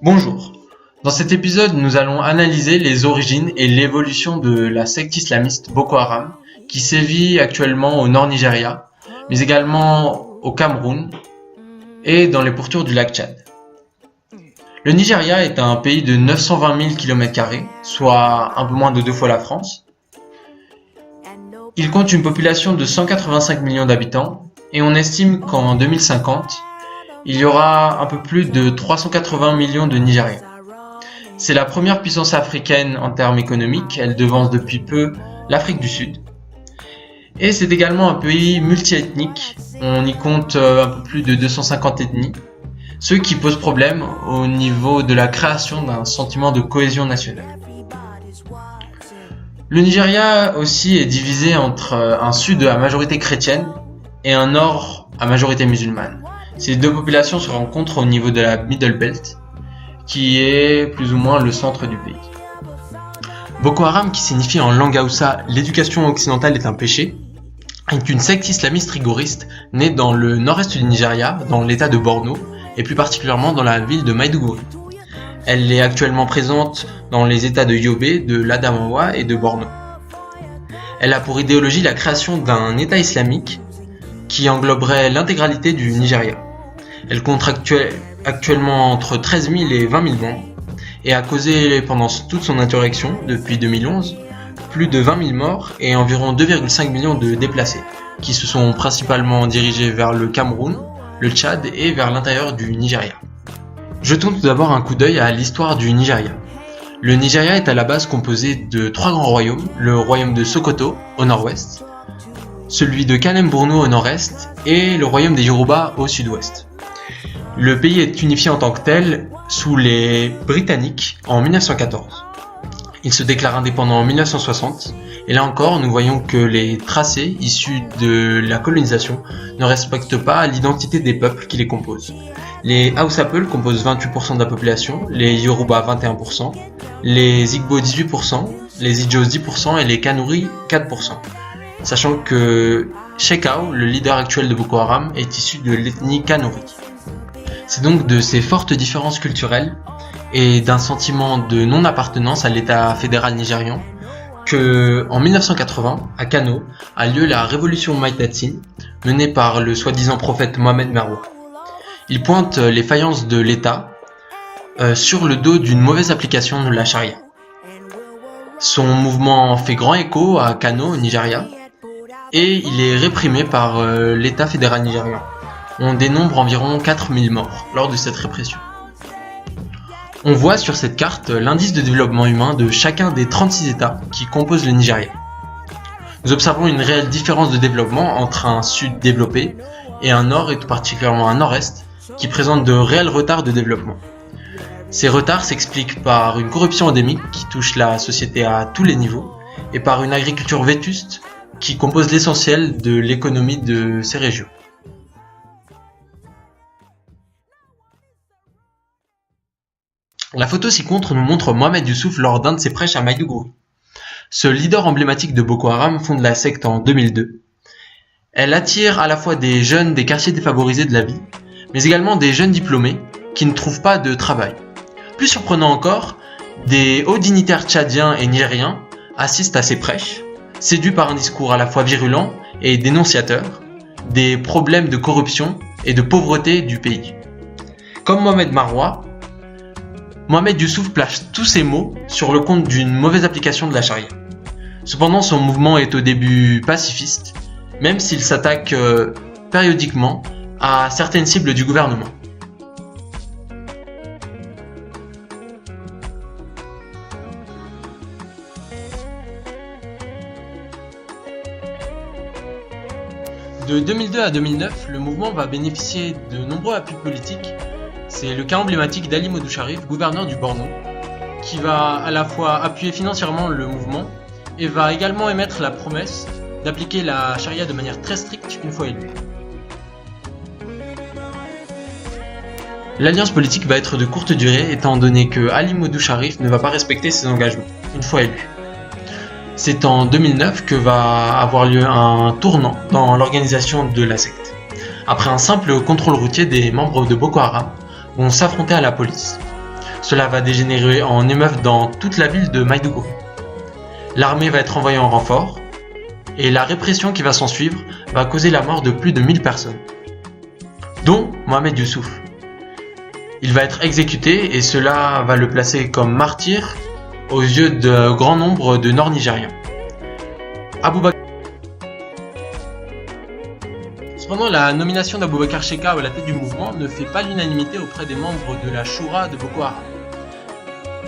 Bonjour. Dans cet épisode, nous allons analyser les origines et l'évolution de la secte islamiste Boko Haram qui sévit actuellement au nord Nigeria, mais également au Cameroun et dans les pourtours du lac Tchad. Le Nigeria est un pays de 920 000 km², soit un peu moins de 2 fois la France. Il compte une population de 185 millions d'habitants et on estime qu'en 2050, il y aura un peu plus de 380 millions de Nigériens. C'est la première puissance africaine en termes économiques, elle devance depuis peu l'Afrique du Sud. Et c'est également un pays multiethnique, on y compte un peu plus de 250 ethnies, ce qui pose problème au niveau de la création d'un sentiment de cohésion nationale. Le Nigeria aussi est divisé entre un sud à majorité chrétienne et un nord à majorité musulmane. Ces deux populations se rencontrent au niveau de la Middle Belt, qui est plus ou moins le centre du pays. Boko Haram, qui signifie en langue Hausa « l'éducation occidentale est un péché », est une secte islamiste rigoriste née dans le nord-est du Nigeria, dans l'état de Borno, et plus particulièrement dans la ville de Maiduguri. Elle est actuellement présente dans les états de Yobe, de l'Adamawa et de Borno. Elle a pour idéologie la création d'un état islamique qui engloberait l'intégralité du Nigeria. Elle compte actuellement entre 13 000 et 20 000 membres et a causé pendant toute son insurrection, depuis 2011, plus de 20 000 morts et environ 2,5 millions de déplacés, qui se sont principalement dirigés vers le Cameroun, le Tchad et vers l'intérieur du Nigeria. Jetons tout d'abord un coup d'œil à l'histoire du Nigeria. Le Nigeria est à la base composé de 3 grands royaumes, le royaume de Sokoto au nord-ouest, celui de Kanem-Borno au nord-est et le royaume des Yoruba au sud-ouest. Le pays est unifié en tant que tel sous les Britanniques en 1914. Il se déclare indépendant en 1960 et là encore nous voyons que les tracés issus de la colonisation ne respectent pas l'identité des peuples qui les composent. Les Hausa Peul composent 28% de la population, les Yoruba 21%, les Igbo 18%, les Idjos 10% et les Kanuri 4%. Sachant que Shekau, le leader actuel de Boko Haram, est issu de l'ethnie Kanuri. C'est donc de ces fortes différences culturelles et d'un sentiment de non-appartenance à l'État fédéral nigérian que, en 1980, à Kano, a lieu la révolution Maïtatine, menée par le soi-disant prophète Mohamed Merwa. Il pointe les faillances de l'État sur le dos d'une mauvaise application de la charia. Son mouvement fait grand écho à Kano, au Nigeria, et il est réprimé par l'État fédéral nigérian. On dénombre environ 4000 morts lors de cette répression. On voit sur cette carte l'indice de développement humain de chacun des 36 États qui composent le Nigeria. Nous observons une réelle différence de développement entre un sud développé et un nord, et tout particulièrement un nord-est, qui présente de réels retards de développement. Ces retards s'expliquent par une corruption endémique qui touche la société à tous les niveaux et par une agriculture vétuste qui compose l'essentiel de l'économie de ces régions. La photo ci-contre nous montre Mohamed Youssouf lors d'un de ses prêches à Maiduguri. Ce leader emblématique de Boko Haram fonde la secte en 2002. Elle attire à la fois des jeunes des quartiers défavorisés de la ville, mais également des jeunes diplômés qui ne trouvent pas de travail. Plus surprenant encore, des hauts dignitaires tchadiens et nigériens assistent à ces prêches, séduits par un discours à la fois virulent et dénonciateur des problèmes de corruption et de pauvreté du pays. Comme Mohamed Merwa, Mohamed Youssouf place tous ces mots sur le compte d'une mauvaise application de la charia. Cependant, son mouvement est au début pacifiste, même s'il s'attaque périodiquement à certaines cibles du gouvernement. De 2002 à 2009, le mouvement va bénéficier de nombreux appuis politiques. C'est le cas emblématique d'Ali Modou Sharif, gouverneur du Borno, qui va à la fois appuyer financièrement le mouvement et va également émettre la promesse d'appliquer la charia de manière très stricte une fois élu. L'alliance politique va être de courte durée étant donné que Ali Modou Sharif ne va pas respecter ses engagements une fois élu. C'est en 2009 que va avoir lieu un tournant dans l'organisation de la secte. Après un simple contrôle routier, des membres de Boko Haram vont s'affronter à la police. Cela va dégénérer en émeute dans toute la ville de Maïdougouri. L'armée va être envoyée en renfort, et la répression qui va s'en suivre va causer la mort de plus de 1000 personnes, dont Mohamed Youssouf. Il va être exécuté et cela va le placer comme martyr aux yeux de grand nombre de Nord-Nigériens. Cependant, la nomination d'Aboubacar Sheka à la tête du mouvement ne fait pas l'unanimité auprès des membres de la Shura de Boko Haram.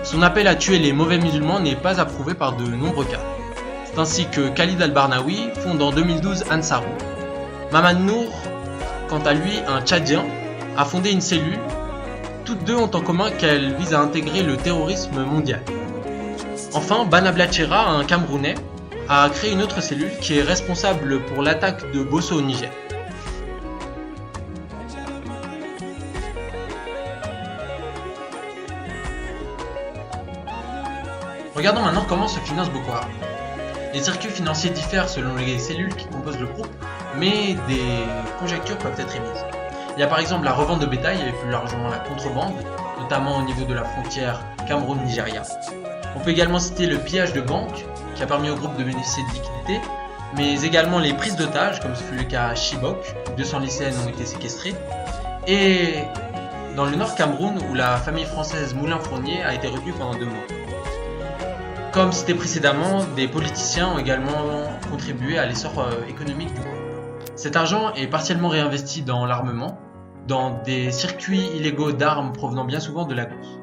Son appel à tuer les mauvais musulmans n'est pas approuvé par de nombreux cas. C'est ainsi que Khalid al-Barnawi fonde en 2012 Ansarou. Mamad Nour, quant à lui, un Tchadien, a fondé une cellule. Toutes deux ont en commun qu'elles visent à intégrer le terrorisme mondial. Enfin, Bana Blachera, un Camerounais, a créé une autre cellule qui est responsable pour l'attaque de Bosso au Niger. Regardons maintenant comment se finance Boko Haram. Les circuits financiers diffèrent selon les cellules qui composent le groupe, mais des conjectures peuvent être émises. Il y a par exemple la revente de bétail et plus largement la contrebande, notamment au niveau de la frontière Cameroun-Nigeria. On peut également citer le pillage de banques, qui a permis au groupe de bénéficier de liquidités, mais également les prises d'otages, comme ce fut le cas à Chibok, 200 lycéennes ont été séquestrées, et dans le nord Cameroun, où la famille française Moulin-Fournier a été retenue pendant 2 mois. Comme cité précédemment, des politiciens ont également contribué à l'essor économique du groupe. Cet argent est partiellement réinvesti dans l'armement, dans des circuits illégaux d'armes provenant bien souvent de Lagos.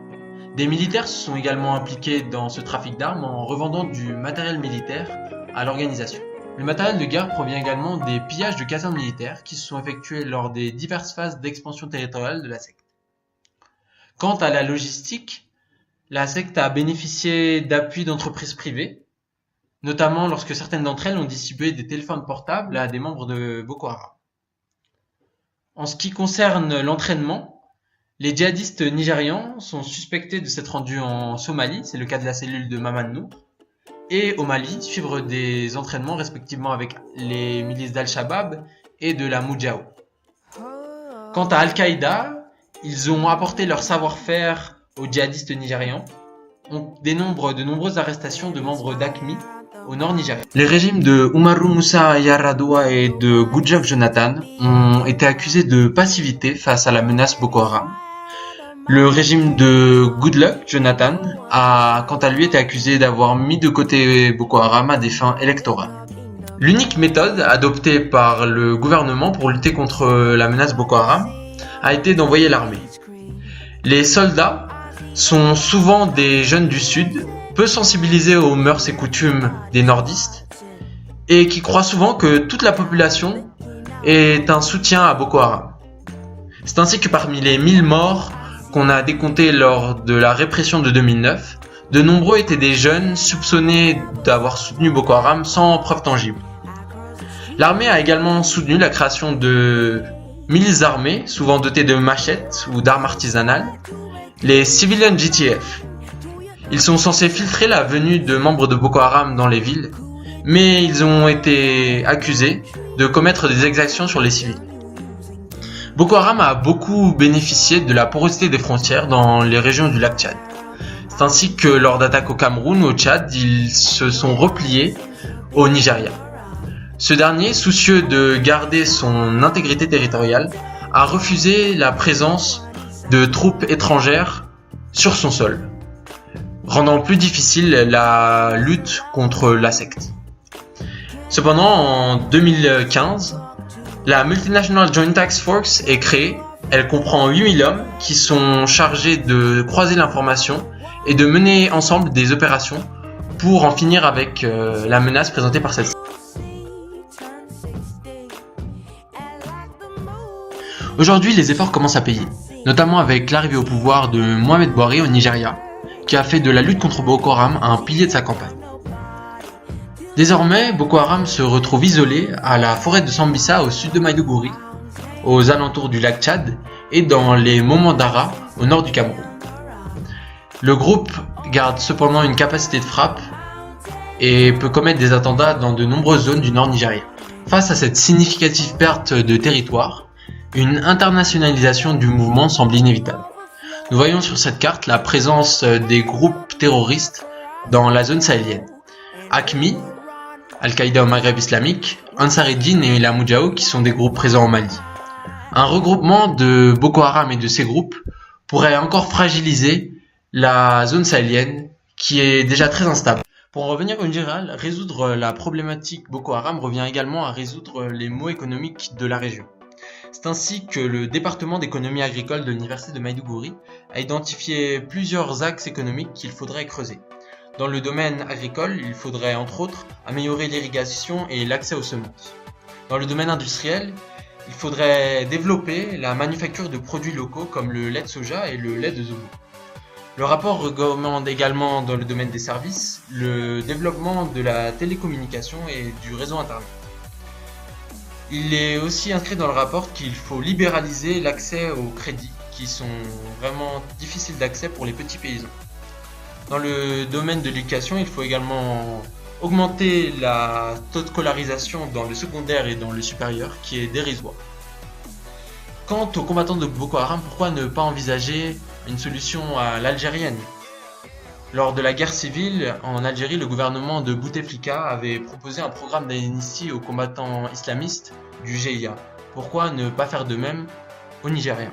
Des militaires se sont également impliqués dans ce trafic d'armes en revendant du matériel militaire à l'organisation. Le matériel de guerre provient également des pillages de casernes militaires qui se sont effectués lors des diverses phases d'expansion territoriale de la secte. Quant à la logistique, la secte a bénéficié d'appui d'entreprises privées, notamment lorsque certaines d'entre elles ont distribué des téléphones portables à des membres de Boko Haram. En ce qui concerne l'entraînement, les djihadistes nigérians sont suspectés de s'être rendus en Somalie, c'est le cas de la cellule de Mamad Nour, et au Mali, suivre des entraînements respectivement avec les milices d'Al-Shabaab et de la Moudjahou. Quant à Al-Qaïda, ils ont apporté leur savoir-faire aux djihadistes nigérians. On dénombre de nombreuses arrestations de membres d'AQMI au nord Nigeria. Les régimes de Umaru Musa Yar'Adua et de Goodluck Jonathan ont été accusés de passivité face à la menace Boko Haram. Le régime de Goodluck Jonathan a quant à lui été accusé d'avoir mis de côté Boko Haram à des fins électorales. L'unique méthode adoptée par le gouvernement pour lutter contre la menace Boko Haram a été d'envoyer l'armée. Les soldats sont souvent des jeunes du Sud, peu sensibilisés aux mœurs et coutumes des nordistes, et qui croient souvent que toute la population est un soutien à Boko Haram. C'est ainsi que parmi les 1000 morts qu'on a décomptés lors de la répression de 2009, de nombreux étaient des jeunes soupçonnés d'avoir soutenu Boko Haram sans preuve tangible. L'armée a également soutenu la création de milices armées, souvent dotées de machettes ou d'armes artisanales, les Civilian JTF. Ils sont censés filtrer la venue de membres de Boko Haram dans les villes, mais ils ont été accusés de commettre des exactions sur les civils. Boko Haram a beaucoup bénéficié de la porosité des frontières dans les régions du lac Tchad. C'est ainsi que lors d'attaques au Cameroun ou au Tchad, ils se sont repliés au Nigeria. Ce dernier, soucieux de garder son intégrité territoriale, a refusé la présence de troupes étrangères sur son sol, rendant plus difficile la lutte contre la secte. Cependant, en 2015, la Multinational Joint Task Force est créée. Elle comprend 8000 hommes qui sont chargés de croiser l'information et de mener ensemble des opérations pour en finir avec la menace présentée par celle-ci. Aujourd'hui, les efforts commencent à payer, notamment avec l'arrivée au pouvoir de Mohamed Bouhari au Nigeria, qui a fait de la lutte contre Boko Haram un pilier de sa campagne. Désormais, Boko Haram se retrouve isolé à la forêt de Sambisa au sud de Maïdougouri, aux alentours du lac Tchad et dans les Momandara au nord du Cameroun. Le groupe garde cependant une capacité de frappe et peut commettre des attentats dans de nombreuses zones du nord Nigeria. Face à cette significative perte de territoire, une internationalisation du mouvement semble inévitable. Nous voyons sur cette carte la présence des groupes terroristes dans la zone sahélienne. AQMI, Al-Qaïda au Maghreb islamique, Ansar Eddin et la Moudjahou qui sont des groupes présents au Mali. Un regroupement de Boko Haram et de ces groupes pourrait encore fragiliser la zone sahélienne qui est déjà très instable. Pour en revenir au Nigeria, résoudre la problématique Boko Haram revient également à résoudre les maux économiques de la région. C'est ainsi que le département d'économie agricole de l'université de Maiduguri a identifié plusieurs axes économiques qu'il faudrait creuser. Dans le domaine agricole, il faudrait entre autres améliorer l'irrigation et l'accès aux semences. Dans le domaine industriel, il faudrait développer la manufacture de produits locaux comme le lait de soja et le lait de zobo. Le rapport recommande également dans le domaine des services le développement de la télécommunication et du réseau internet. Il est aussi inscrit dans le rapport qu'il faut libéraliser l'accès aux crédits qui sont vraiment difficiles d'accès pour les petits paysans. Dans le domaine de l'éducation, il faut également augmenter la taux de scolarisation dans le secondaire et dans le supérieur qui est dérisoire. Quant aux combattants de Boko Haram, pourquoi ne pas envisager une solution à l'algérienne? Lors de la guerre civile en Algérie, le gouvernement de Bouteflika avait proposé un programme d'amnistie aux combattants islamistes du GIA. Pourquoi ne pas faire de même au Nigeria?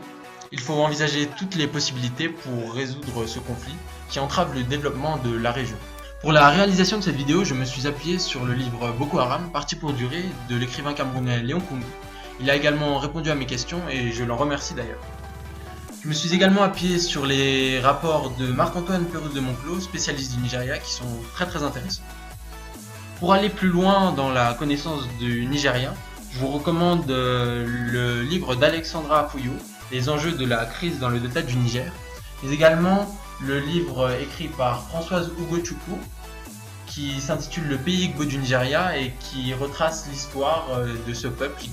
Il faut envisager toutes les possibilités pour résoudre ce conflit qui entrave le développement de la région. Pour la réalisation de cette vidéo, je me suis appuyé sur le livre Boko Haram, Parti pour durer de l'écrivain camerounais Léon Koungou. Il a également répondu à mes questions et je l'en remercie d'ailleurs. Je me suis également appuyé sur les rapports de Marc-Antoine Pérouse de Monclos, spécialiste du Nigeria, qui sont très intéressants. Pour aller plus loin dans la connaissance du Nigeria, je vous recommande le livre d'Alexandra Fouillot, Les enjeux de la crise dans le delta du Niger, mais également le livre écrit par Françoise Ugochukwu, qui s'intitule Le pays Igbo du Nigeria et qui retrace l'histoire de ce peuple